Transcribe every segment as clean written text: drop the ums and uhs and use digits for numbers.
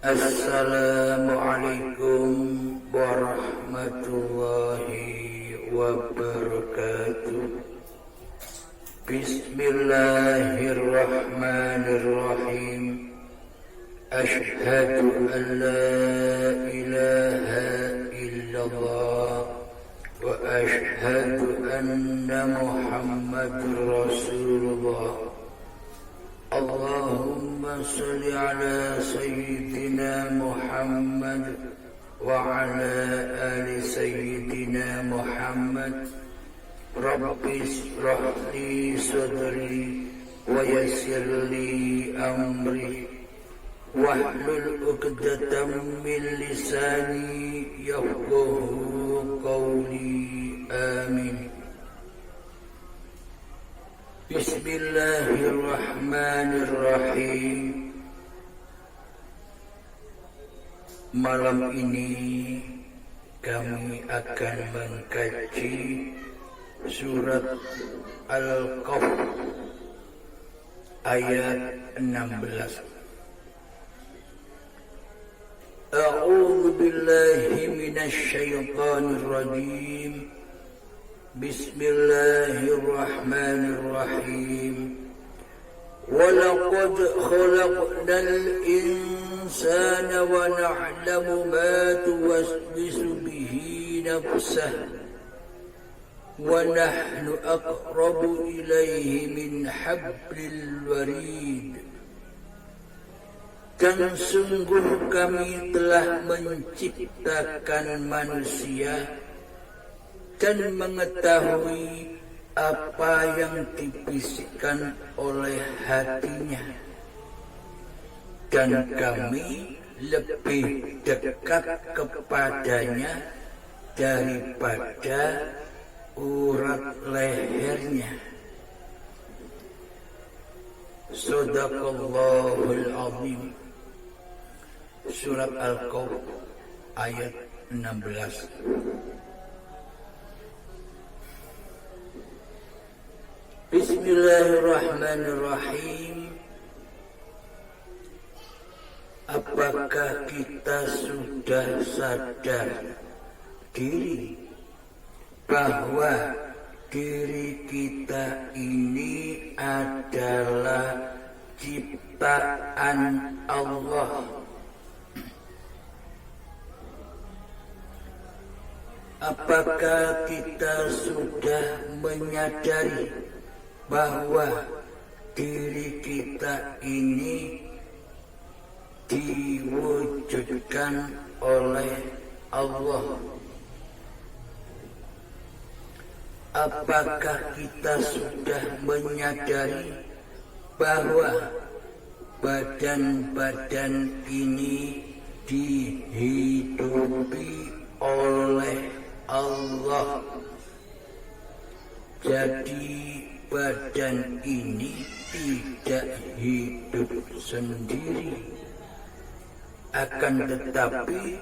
Assalamualaikum warahmatullahi wabarakatuh. Bismillahirrahmanirrahim. Ashhadu an la ilaha illallah wa ashhadu anna Muhammadur Rasulullah. Allahumma salli ala Sayyidina Muhammad wa ala ali Sayyidina Muhammad. Rabbi ishrah li sadri wa yassir li amri wahlul 'uqdatam min lisani yafqahu qawli. Amin. Bismillahirrahmanirrahim. Malam ini kami akan mengkaji surat Al-Kahf ayat 16. A'udzu billahi minasy syaithanir rajim. Bismillahirrahmanirrahim. Walaqad khalaqnal insana wa na'lamu ma tuwaswisu bihi nafsuhu wa nahnu aqrabu ilayhi min hablil warid. Dan sungguh kami telah menciptakan manusia dan mengetahui apa yang dibisikkan oleh hatinya, dan kami lebih dekat kepadanya daripada urat lehernya. Shadaqallahul azim. Surat Al-Kahf ayat 16. Bismillahirrahmanirrahim. Apakah kita sudah sadar diri bahwa diri kita ini adalah ciptaan Allah? Apakah kita sudah menyadari bahwa diri kita ini diwujudkan oleh Allah? Apakah kita sudah menyadari bahwa badan-badan ini dihidupi oleh Allah? Jadi badan ini tidak hidup sendiri, akan tetapi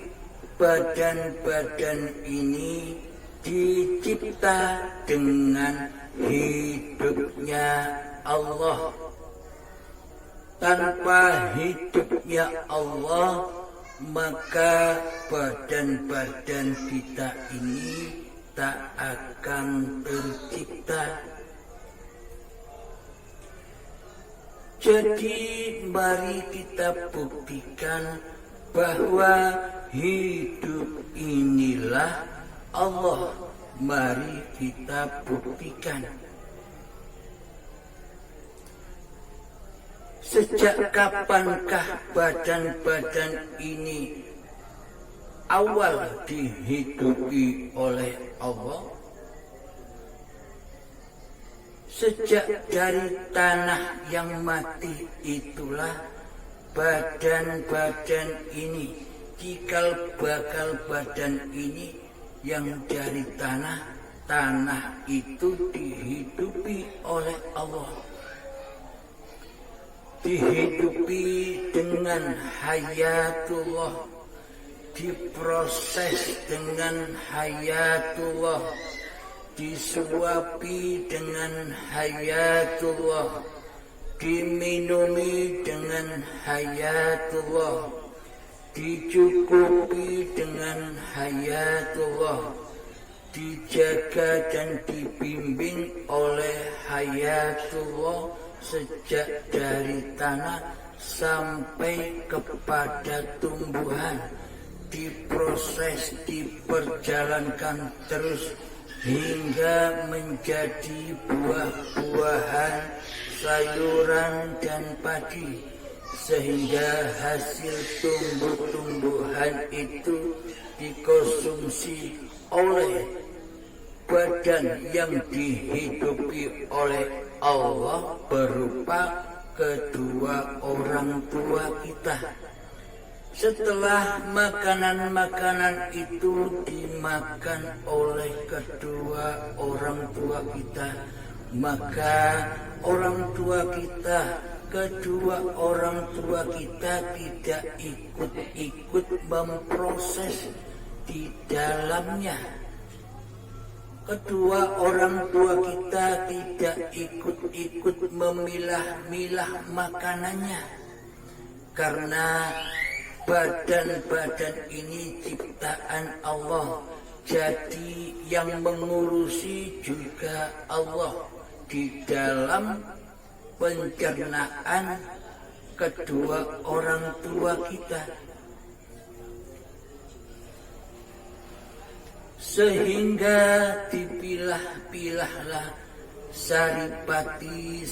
badan-badan ini dicipta dengan hidupnya Allah. Tanpa hidupnya Allah, maka badan-badan kita ini tak akan tercipta. Jadi mari kita buktikan bahwa hidup inilah Allah. Mari kita buktikan. Sejak kapankah badan-badan ini awal dihidupi oleh Allah? Sejak dari tanah yang mati itulah badan-badan ini, cikal bakal badan ini yang dari tanah, tanah itu dihidupi oleh Allah. Dihidupi dengan hayatullah, diproses dengan hayatullah, disuapi dengan hayatullah, diminumi dengan hayatullah, dicukupi dengan hayatullah, dijaga dan dibimbing oleh hayatullah sejak dari tanah sampai kepada tumbuhan, diproses, diperjalankan terus hingga menjadi buah-buahan, sayuran dan padi, sehingga hasil tumbuh-tumbuhan itu dikonsumsi oleh badan yang dihidupi oleh Allah berupa kedua orang tua kita. Setelah makanan-makanan itu dimakan oleh kedua orang tua kita, maka orang tua kita, kedua orang tua kita tidak ikut-ikut memproses di dalamnya. Kedua orang tua kita tidak ikut-ikut memilah-milah makanannya, karena badan-badan ini ciptaan Allah, jadi yang mengurusi juga Allah di dalam pencernaan kedua orang tua kita. Sehingga dipilah-pilahlah saripati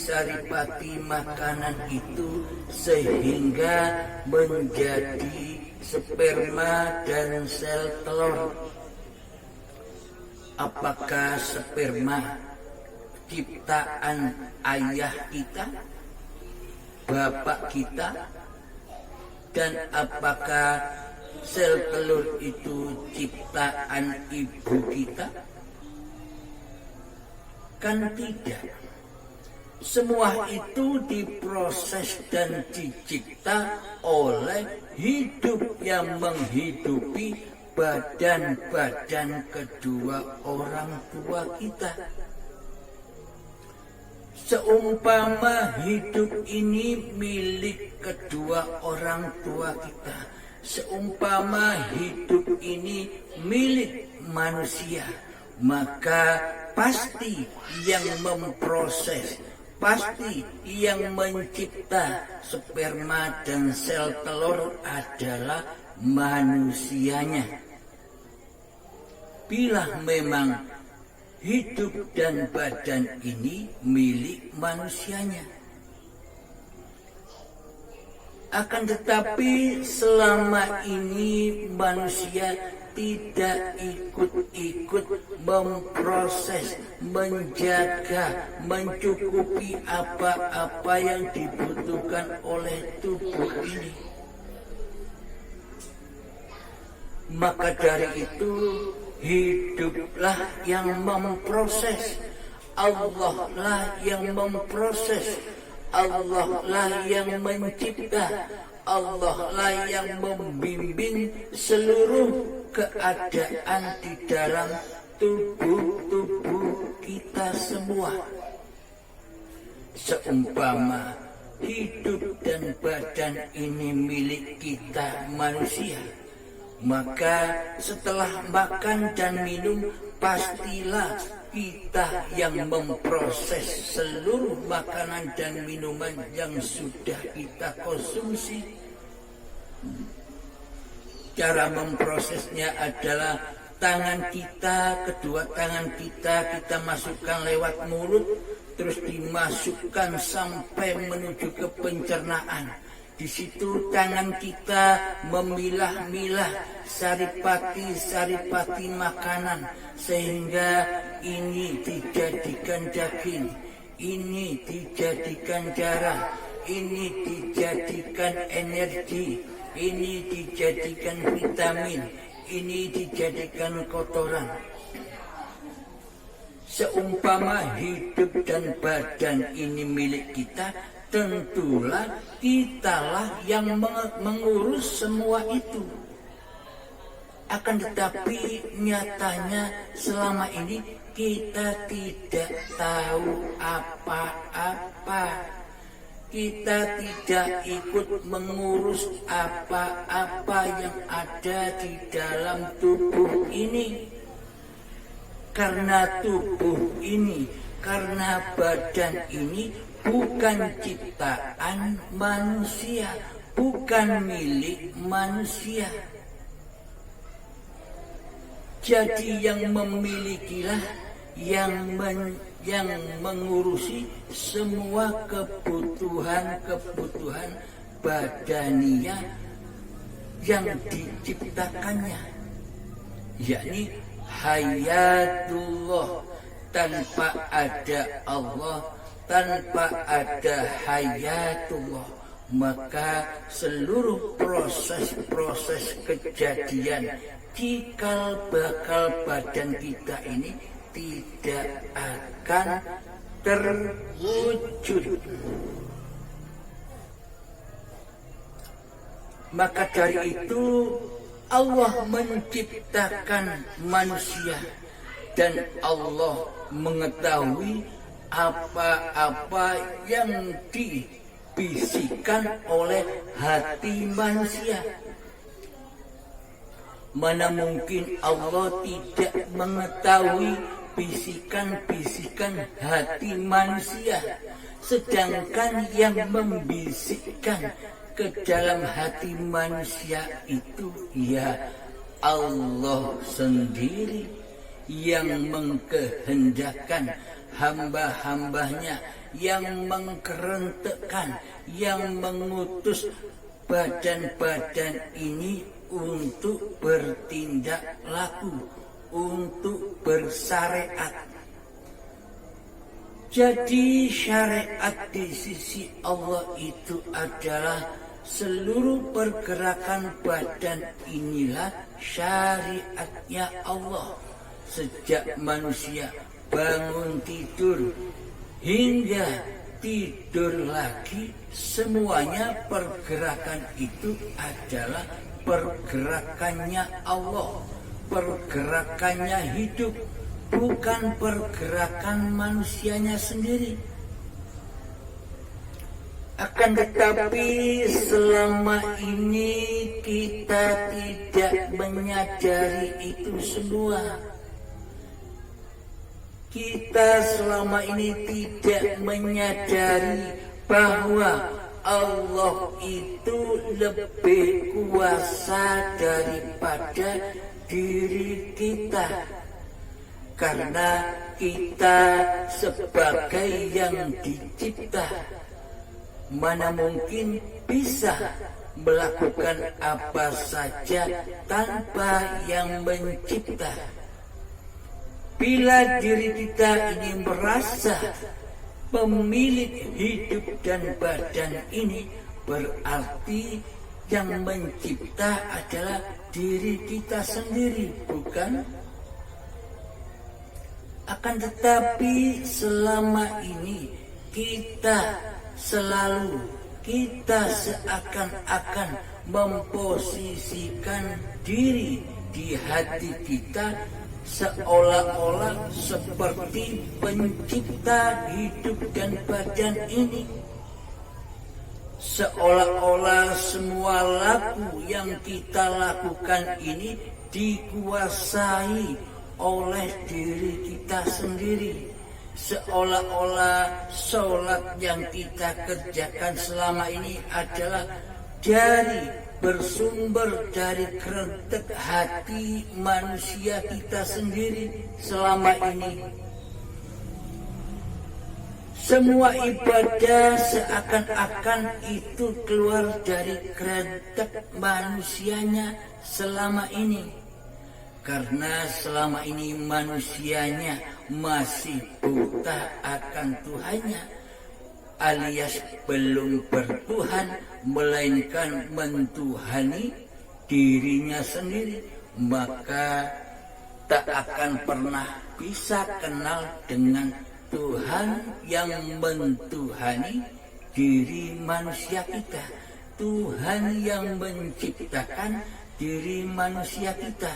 makanan itu sehingga menjadi sperma dan sel telur. Apakah sperma ciptaan ayah kita, bapak kita, dan apakah sel telur itu ciptaan ibu kita? Kan tidak. Semua itu diproses dan dicipta oleh hidup yang menghidupi badan-badan kedua orang tua kita. Seumpama hidup ini milik kedua orang tua kita, seumpama hidup ini milik manusia, maka pasti yang memproses, pasti yang mencipta sperma dan sel telur adalah manusianya. Bila memang hidup dan badan ini milik manusianya. Akan tetapi selama ini manusia tidak ikut-ikut memproses, menjaga, mencukupi apa-apa yang dibutuhkan oleh tubuh ini. Maka dari itu hiduplah yang memproses, Allah lah yang memproses, Allah lah yang mencipta, Allah lah yang membimbing seluruh keadaan di dalam tubuh kita semua. Seumpama hidup dan badan ini milik kita manusia, maka setelah makan dan minum pastilah kita yang memproses seluruh makanan dan minuman yang sudah kita konsumsi. Cara memprosesnya adalah tangan kita, kedua tangan kita masukkan lewat mulut, terus dimasukkan sampai menuju ke pencernaan. Di situ tangan kita memilah-milah saripati makanan, sehingga ini dijadikan daging, ini dijadikan darah, ini dijadikan energi, ini dijadikan vitamin, ini dijadikan kotoran. Seumpama hidup dan badan ini milik kita, tentulah kitalah yang mengurus semua itu. Akan tetapi nyatanya selama ini kita tidak tahu apa-apa. kita tidak ikut mengurus apa-apa yang ada di dalam tubuh ini. Karena tubuh ini, karena badan ini bukan ciptaan manusia, bukan milik manusia. Jadi yang memilikilah yang mengurusi semua kebutuhan badania yang diciptakannya, yakni hayatullah. Tanpa ada Allah, tanpa ada hayatullah, maka seluruh proses kejadian cikal bakal badan kita ini tidak akan terwujud. Maka dari itu Allah menciptakan manusia, dan Allah mengetahui apa-apa yang dibisikkan oleh hati manusia. Mana mungkin Allah tidak mengetahui bisikan-bisikan hati manusia, sedangkan yang membisikkan ke dalam hati manusia itu ya Allah sendiri, yang mengkehendakkan hamba-hambanya, yang mengkerentekkan, yang mengutus badan-badan ini untuk bertindak laku, untuk bersyariat. Jadi syariat di sisi Allah itu adalah seluruh pergerakan badan inilah syariatnya Allah. Sejak manusia bangun tidur hingga tidur lagi, semuanya pergerakan itu adalah pergerakannya Allah, pergerakannya hidup, bukan pergerakan manusianya sendiri. Akan tetapi selama ini kita tidak menyadari itu semua. Kita selama ini tidak menyadari bahwa Allah itu lebih kuasa daripada diri kita. Karena kita sebagai yang dicipta, mana mungkin bisa melakukan apa saja tanpa yang mencipta. Bila diri kita ini merasa pemilik hidup dan badan ini, berarti yang mencipta adalah diri kita sendiri, bukan? Akan tetapi selama ini kita seakan-akan memposisikan diri di hati kita seolah-olah seperti pencipta hidup dan badan ini. Seolah-olah semua laku yang kita lakukan ini dikuasai oleh diri kita sendiri. Seolah-olah sholat yang kita kerjakan selama ini adalah bersumber dari kerentek hati manusia kita sendiri selama ini. Semua ibadah seakan-akan itu keluar dari kerentek manusianya selama ini. Karena selama ini manusianya masih buta akan Tuhannya, alias belum bertuhan, melainkan mentuhani dirinya sendiri, maka tak akan pernah bisa kenal dengan Tuhan yang mentuhani diri manusia kita, Tuhan yang menciptakan diri manusia kita.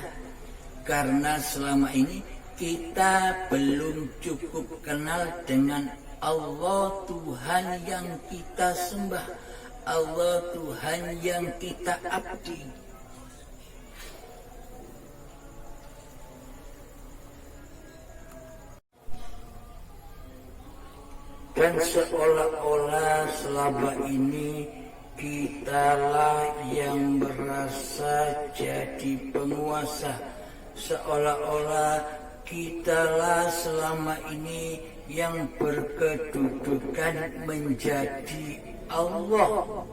Karena selama ini kita belum cukup kenal dengan Allah Tuhan yang kita sembah, Allah Tuhan yang kita abdi. Dan seolah-olah selama ini kitalah yang merasa jadi penguasa, seolah-olah kitalah selama ini yang berkedudukan menjadi Allah.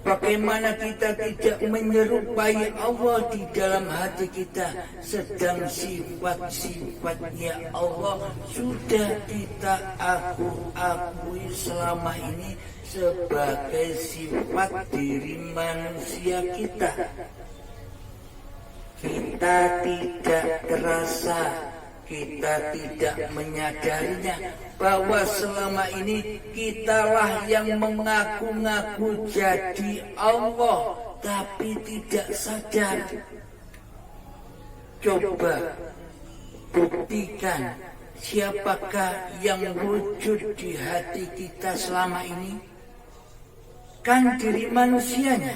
Bagaimana kita tidak menyerupai Allah di dalam hati kita, sedang sifat-sifatnya Allah sudah kita akui selama ini sebagai sifat diri manusia kita. Kita tidak terasa, kita tidak menyadarinya bahwa selama ini kitalah yang mengaku-ngaku jadi Allah, tapi tidak sadar. Coba buktikan siapakah yang wujud di hati kita selama ini. Kan diri manusianya,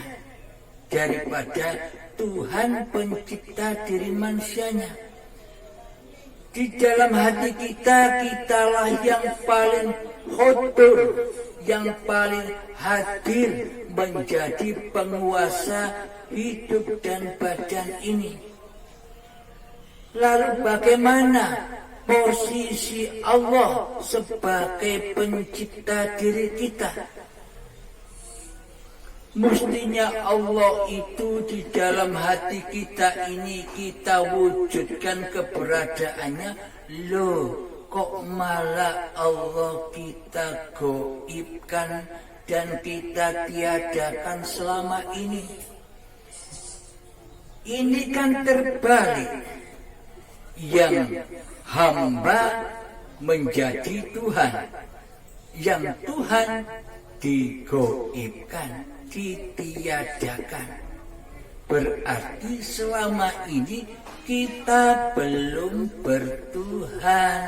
daripada Tuhan pencipta diri manusianya. Di dalam hati kita, kitalah yang paling khudur, yang paling hadir menjadi penguasa hidup dan badan ini. Lalu bagaimana posisi Allah sebagai pencipta diri kita? Mestinya Allah itu di dalam hati kita ini kita wujudkan keberadaannya. Loh, kok malah Allah kita gaibkan dan kita tiadakan selama ini? Ini kan terbalik. Yang hamba menjadi Tuhan, yang Tuhan digaibkan, ditiadakan. Berarti selama ini kita belum bertuhan.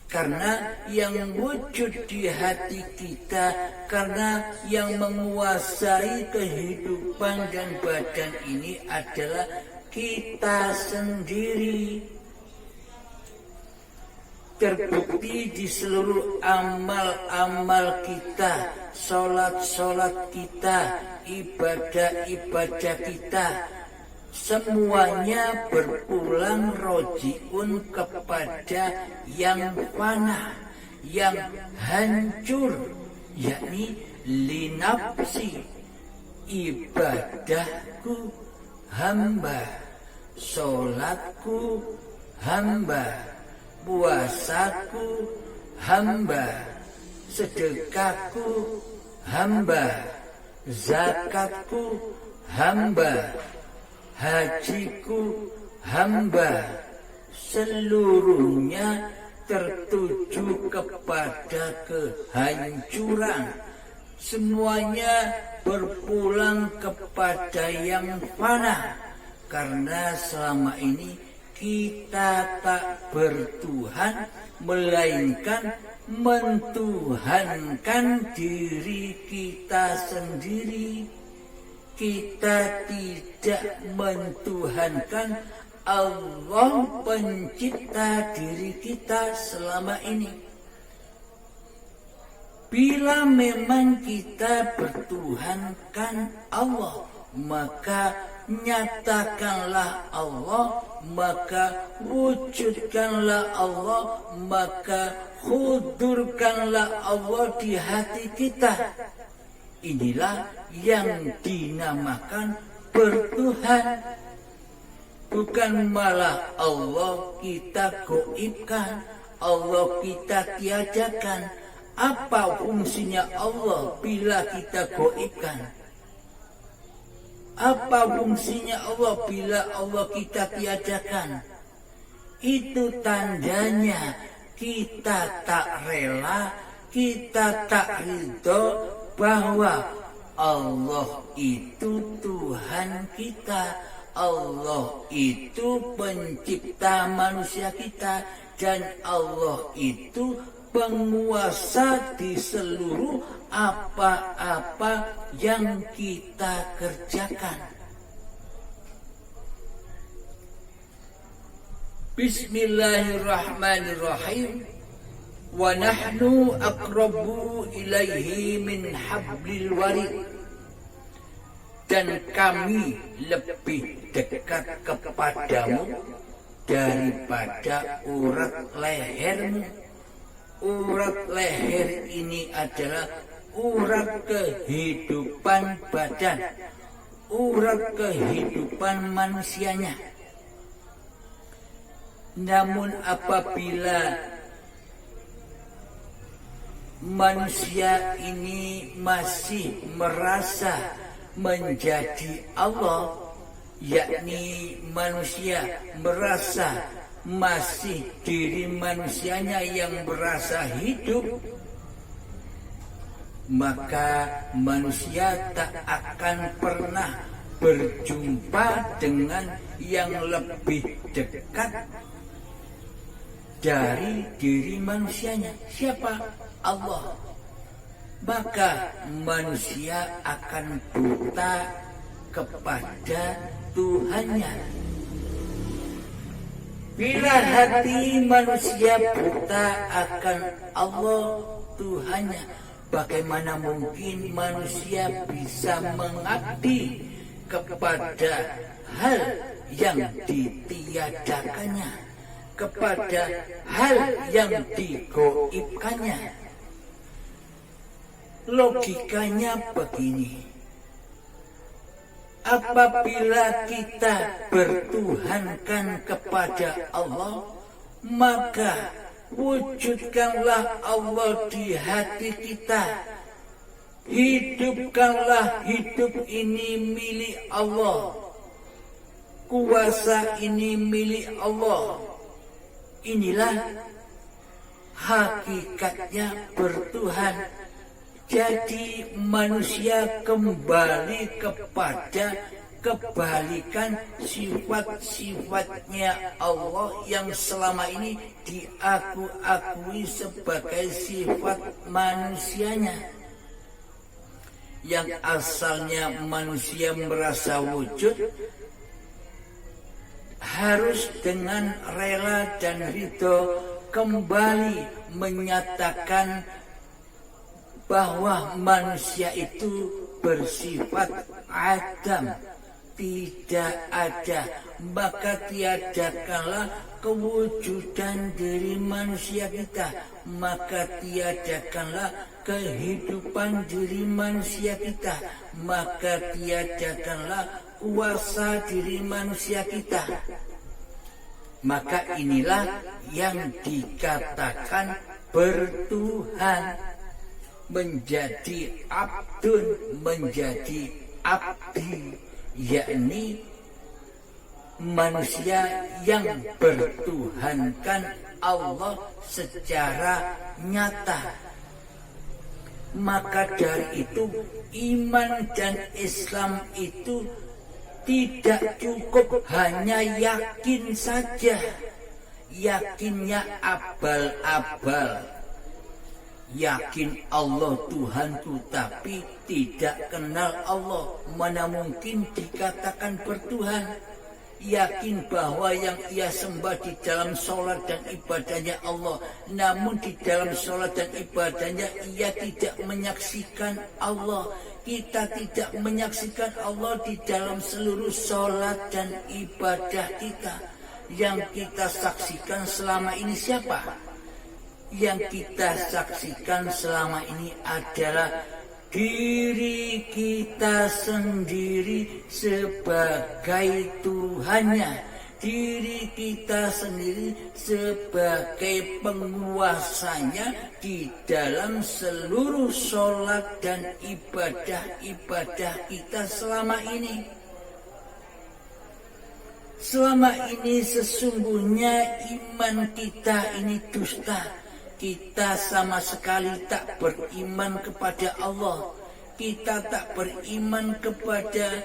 Karena yang wujud di hati kita, karena yang menguasai kehidupan dan badan ini adalah kita sendiri. Terbukti di seluruh amal-amal kita, sholat-sholat kita, ibadah-ibadah kita, semuanya berpulang rojiun kepada yang fana, yang hancur, yakni linafsi. Ibadahku hamba, sholatku hamba, puasaku hamba, sedekahku hamba, zakatku hamba, hajiku hamba, seluruhnya tertuju kepada kehancuran. Semuanya berpulang kepada yang fana, karena selama ini kita tak bertuhan, melainkan mentuhankan diri kita sendiri. Kita tidak mentuhankan Allah pencipta diri kita selama ini. Bila memang kita bertuhankan Allah, maka nyatakanlah Allah, maka wujudkanlah Allah, maka hudurkanlah Allah di hati kita. Inilah yang dinamakan bertuhan. Bukan malah Allah kita gaibkan, Allah kita tiadakan. Apa fungsinya Allah bila kita gaibkan? Apa fungsinya Allah bila Allah kita tiadakan? Itu tandanya kita tak rela, kita tak ridho bahwa Allah itu Tuhan kita, Allah itu pencipta manusia kita, dan Allah itu penguasa di seluruh apa-apa yang kita kerjakan. Bismillahirrahmanirrahim. Wa nahnu aqrabu ilaihi min hablil warid. Dan kami lebih dekat kepadamu daripada urat lehermu. Urat leher ini adalah urat kehidupan badan, urat kehidupan manusianya. Namun apabila manusia ini masih merasa menjadi Allah, yakni manusia merasa masih diri manusianya yang merasa hidup, maka manusia tak akan pernah berjumpa dengan yang lebih dekat dari diri manusianya. Siapa? Allah. Maka manusia akan buta kepada Tuhannya. Bila hati manusia buta akan Allah Tuhannya, bagaimana mungkin manusia bisa mengabdi kepada hal yang ditiadakannya, kepada hal yang digoibkannya? Logikanya begini. Apabila kita bertuhankan kepada Allah, maka wujudkanlah Allah di hati kita. Hidupkanlah hidup ini milik Allah. Kuasa ini milik Allah. Inilah hakikatnya bertuhan. Jadi manusia kembali kepada kebalikan sifat-sifatnya Allah yang selama ini diakui sebagai sifat manusianya. Yang asalnya manusia merasa wujud, harus dengan rela dan ridho kembali menyatakan bahwa manusia itu bersifat adam, tidak ada. Maka tiadakanlah kewujudan dari manusia kita, maka tiadakanlah kehidupan diri manusia kita, maka tiadakanlah kuasa diri manusia kita. Maka inilah yang dikatakan bertuhan, menjadi abdun, menjadi abdi, yakni manusia yang bertuhankan Allah secara nyata. Maka dari itu iman dan Islam itu tidak cukup hanya yakin saja, yakinnya abal-abal. Yakin Allah Tuhanku tapi tidak kenal Allah, mana mungkin dikatakan bertuhan. Yakin bahwa yang ia sembah di dalam sholat dan ibadahnya Allah, namun di dalam sholat dan ibadahnya ia tidak menyaksikan Allah. Kita tidak menyaksikan Allah di dalam seluruh sholat dan ibadah kita. Yang kita saksikan selama ini siapa? Yang kita saksikan selama ini adalah diri kita sendiri sebagai Tuhannya, diri kita sendiri sebagai penguasanya di dalam seluruh sholat dan ibadah-ibadah kita selama ini. Selama ini sesungguhnya iman kita ini dusta. Kita sama sekali tak beriman kepada Allah. Kita tak beriman kepada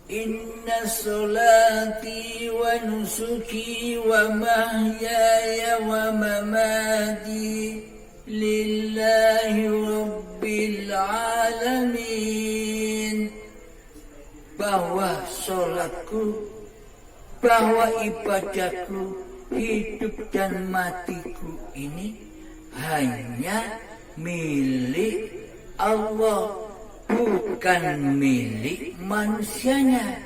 Inna salati wa nusuki wa mahyaya wa mamati lillahi rabbil alamin. Bahwa sholatku, bahwa ibadahku, hidup dan matiku ini hanya milik Allah, bukan milik manusianya.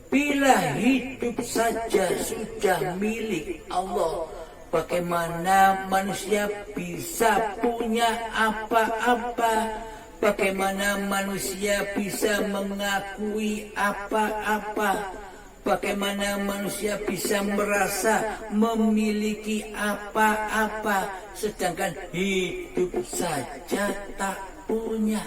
Bila hidup saja sudah milik Allah, bagaimana manusia bisa punya apa-apa? Bagaimana manusia bisa mengakui apa-apa? Bagaimana manusia bisa merasa memiliki apa-apa, sedangkan hidup saja tak punya?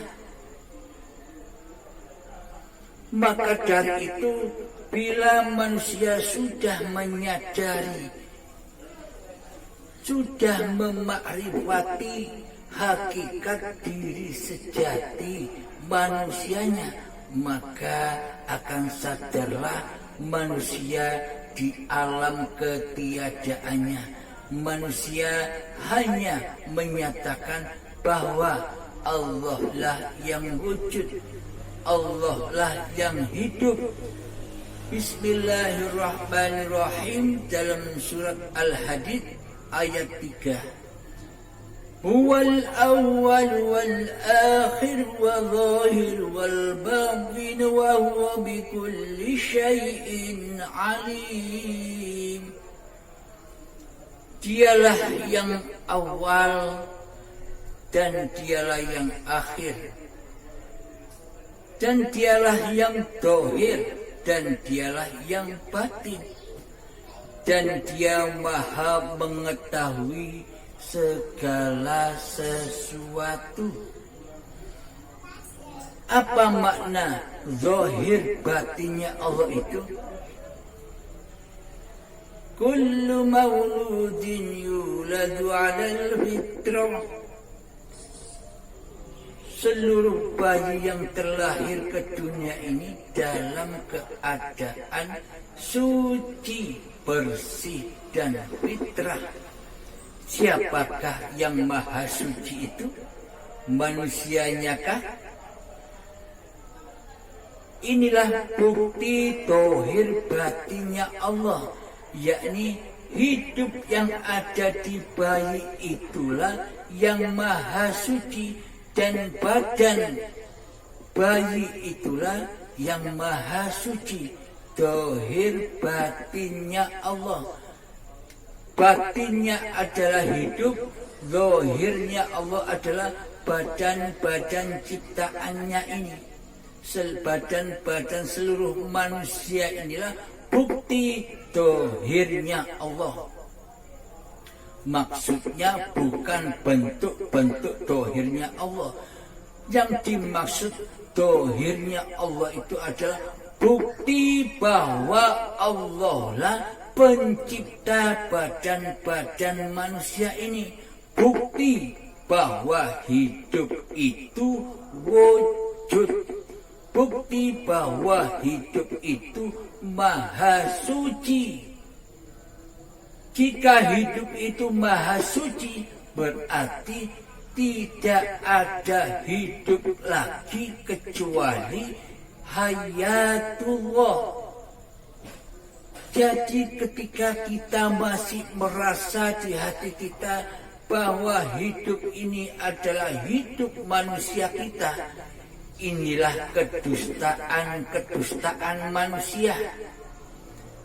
Maka dari itu, bila manusia sudah menyadari, sudah memakrifati hakikat diri sejati manusianya, maka akan sadarlah manusia di alam ketiadaannya. Manusia hanya menyatakan bahwa Allah lah yang wujud, Allah lah yang hidup. Bismillahirrahmanirrahim dalam surat Al-Hadid ayat 3. Huwal awwal wal akhir wa zahir wal batin wa huwa bikulli syai'in alim. Dialah yang awal dan dialah yang akhir, dan dialah yang zahir dan dialah yang batin, dan dia maha mengetahui segala sesuatu. Apa makna zahir batinnya Allah itu? Kullu mauludin yuladu 'alal fitrah. Seluruh bayi yang terlahir ke dunia ini dalam keadaan suci, bersih dan fitrah. Siapakah yang maha suci itu? Manusianya kah? Inilah bukti tauhid batinnya Allah, yakni hidup yang ada di bayi itulah yang maha suci, dan badan bayi itulah yang maha suci. Tauhid batinnya Allah. Batinnya adalah hidup, zahirnya Allah adalah badan-badan ciptaannya ini. Badan-badan seluruh manusia inilah bukti zahirnya Allah. Maksudnya bukan bentuk-bentuk zahirnya Allah. Yang dimaksud zahirnya Allah itu adalah bukti bahwa Allah lah pencipta badan-badan manusia ini. Bukti bahwa hidup itu wujud. Bukti bahwa hidup itu maha suci. Jika hidup itu maha suci, berarti tidak ada hidup lagi kecuali hayatullah. Jadi ketika kita masih merasa di hati kita bahwa hidup ini adalah hidup manusia kita, inilah kedustaan manusia.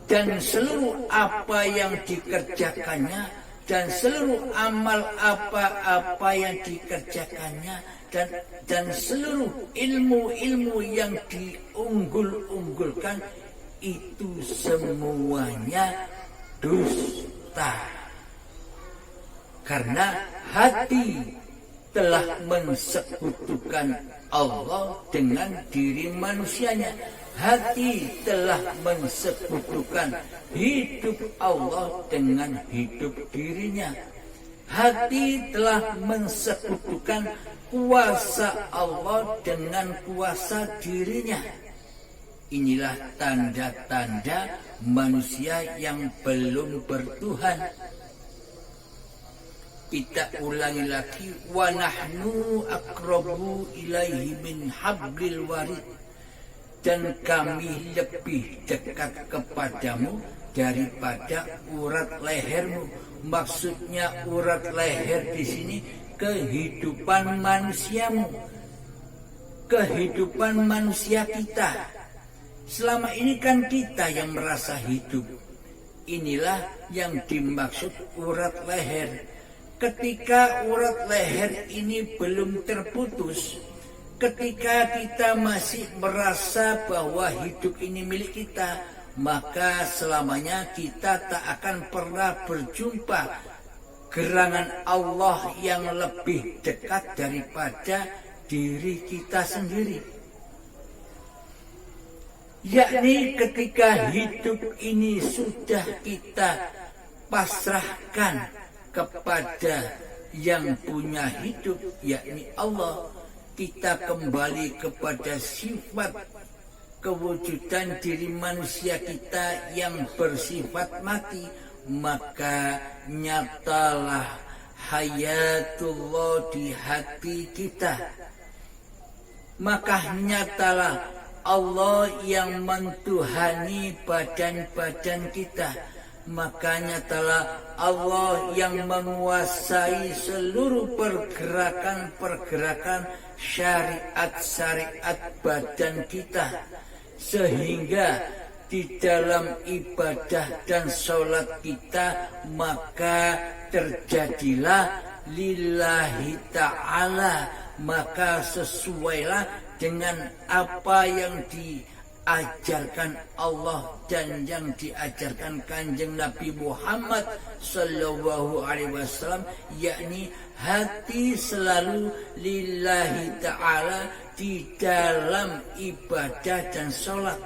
Dan seluruh apa yang dikerjakannya, dan seluruh amal apa-apa yang dikerjakannya, dan seluruh ilmu-ilmu yang diunggul-unggulkan, itu semuanya dusta. Karena hati telah mensekutukan Allah dengan diri manusianya. Hati telah mensekutukan hidup Allah dengan hidup dirinya. Hati telah mensekutukan kuasa Allah dengan kuasa dirinya. Inilah tanda-tanda manusia yang belum bertuhan. Kita ulangi lagi, wa nahnu aqrabu ilaihi min hablil warid, dan kami lebih dekat kepadamu daripada urat lehermu. Maksudnya urat leher di sini kehidupan manusiamu, kehidupan manusia kita. Selama ini kan kita yang merasa hidup. Inilah yang dimaksud urat leher. Ketika urat leher ini belum terputus, ketika kita masih merasa bahwa hidup ini milik kita, maka selamanya kita tak akan pernah berjumpa gerangan Allah yang lebih dekat daripada diri kita sendiri. Yakni ketika hidup ini sudah kita pasrahkan kepada yang punya hidup, yakni Allah, kita kembali kepada sifat kewujudan diri manusia kita yang bersifat mati, maka nyatalah hayatullah di hati kita. Maka nyatalah Allah yang mentuhani badan-badan kita. Makanya telah Allah yang menguasai seluruh pergerakan-pergerakan syariat-syariat badan kita. Sehingga di dalam ibadah dan sholat kita maka terjadilah lillahi ta'ala, maka sesuailah dengan apa yang diajarkan Allah dan yang diajarkan Kanjeng Nabi Muhammad sallallahu alaihi wasallam, yakni hati selalu lillahi ta'ala di dalam ibadah dan sholat.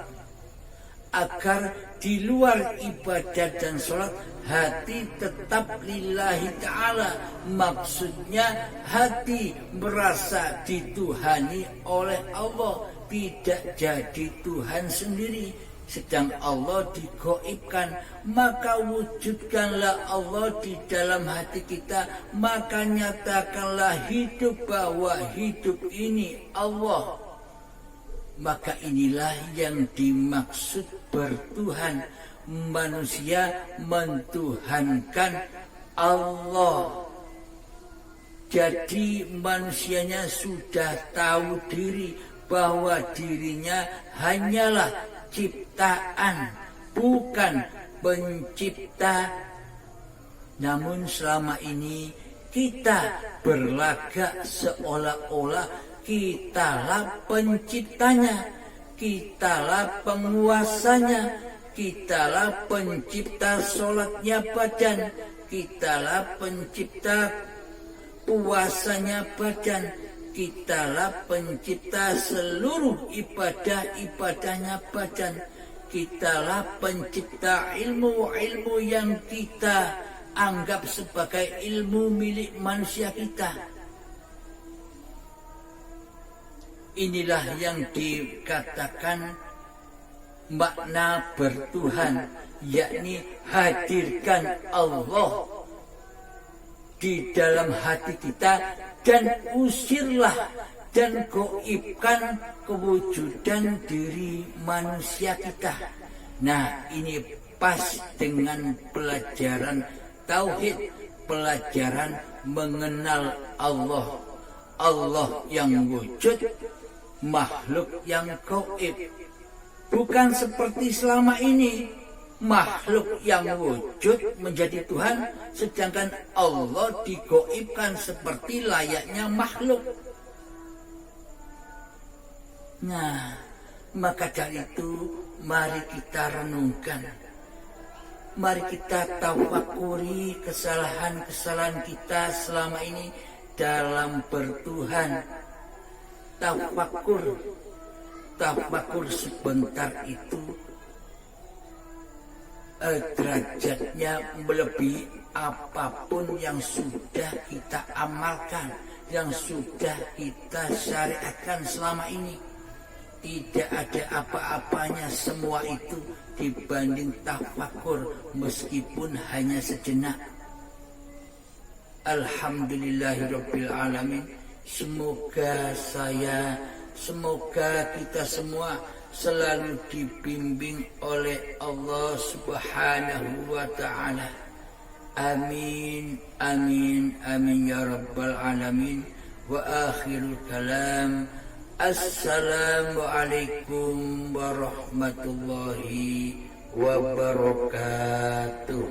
Agar di luar ibadah dan sholat hati tetap lillahi ta'ala. Maksudnya hati merasa dituhani oleh Allah, tidak jadi Tuhan sendiri. Sedang Allah digaibkan, maka wujudkanlah Allah di dalam hati kita. Maka nyatakanlah hidup bahwa hidup ini Allah. Maka inilah yang dimaksud bertuhan. Manusia mentuhankan Allah. Jadi manusianya sudah tahu diri bahwa dirinya hanyalah ciptaan, bukan pencipta. Namun selama ini kita berlagak seolah-olah kitalah penciptanya, kitalah penguasanya, kitalah pencipta sholatnya badan, kitalah pencipta puasanya badan, kitalah pencipta seluruh ibadah-ibadahnya badan, kitalah pencipta ilmu-ilmu yang kita anggap sebagai ilmu milik manusia kita. Inilah yang dikatakan makna bertuhan, yakni hadirkan Allah di dalam hati kita dan usirlah dan gaibkan kewujudan diri manusia kita. Nah, ini pas dengan pelajaran tauhid, pelajaran mengenal Allah. Allah yang wujud, makhluk yang gaib. Bukan seperti selama ini, makhluk yang wujud menjadi Tuhan, sedangkan Allah digaibkan seperti layaknya makhluk. Nah, maka dari itu mari kita renungkan, mari kita tafakuri kesalahan-kesalahan kita selama ini dalam bertuhan. Tafakur sebentar itu derajatnya melebihi apapun yang sudah kita amalkan, yang sudah kita syariatkan selama ini. tidak ada apa-apanya semua itu dibanding tafakur meskipun hanya sejenak. Alhamdulillahirabbil alamin. Semoga kita semua selalu dibimbing oleh Allah Subhanahu wa ta'ala. Amin, amin, amin ya rabbal alamin. Wa akhirul kalam, assalamualaikum warahmatullahi wabarakatuh.